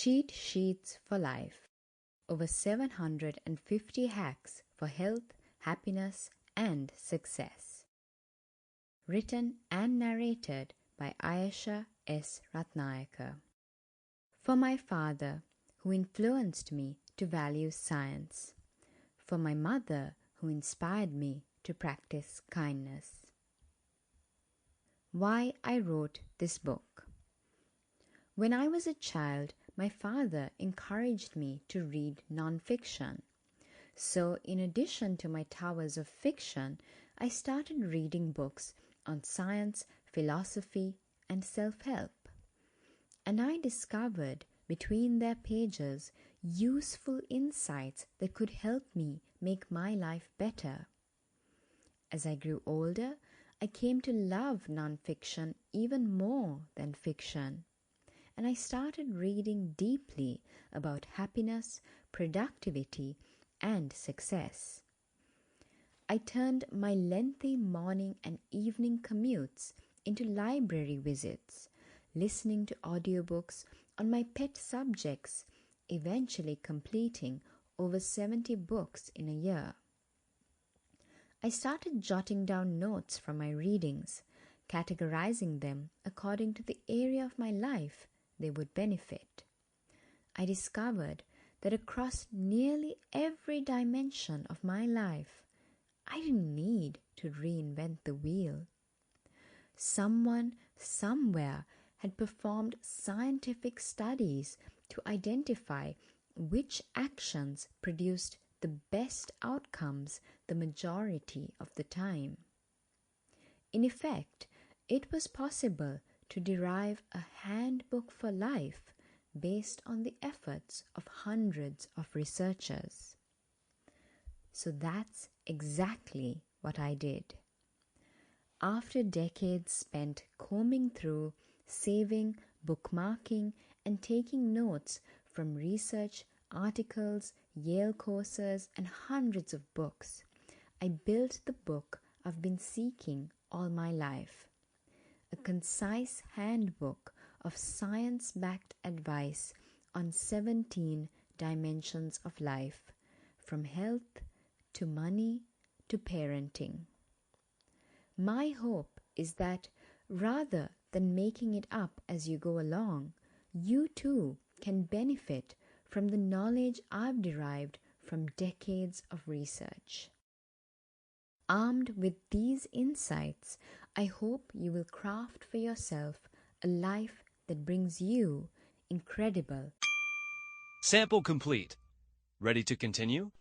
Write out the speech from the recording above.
Cheat Sheets for Life. Over 750 hacks for health, happiness, and success. Written and narrated by Ayesha S Ratnayake. For my father, who influenced me to value science. For my mother, who inspired me to practice kindness. Why I wrote this book. When I was a child, my father encouraged me to read non-fiction. So, in addition to my towers of fiction, I started reading books on science, philosophy, and self-help. And I discovered between their pages useful insights that could help me make my life better. As I grew older, I came to love non-fiction even more than fiction. And I started reading deeply about happiness, productivity, and success. I turned my lengthy morning and evening commutes into library visits, listening to audiobooks on my pet subjects, eventually completing over 70 books in a year. I started jotting down notes from my readings, categorizing them according to the area of my life they would benefit. I discovered that across nearly every dimension of my life, I didn't need to reinvent the wheel. Someone, somewhere, had performed scientific studies to identify which actions produced the best outcomes the majority of the time. In effect, it was possible to derive a handbook for life based on the efforts of hundreds of researchers. So that's exactly what I did. After decades spent combing through, saving, bookmarking, and taking notes from research, articles, Yale courses, and hundreds of books, I built the book I've been seeking all my life. A concise handbook of science-backed advice on 17 dimensions of life, from health to money to parenting. My hope is that rather than making it up as you go along, you too can benefit from the knowledge I've derived from decades of research. Armed with these insights, I hope you will craft for yourself a life that brings you incredible. Sample complete. Ready to continue?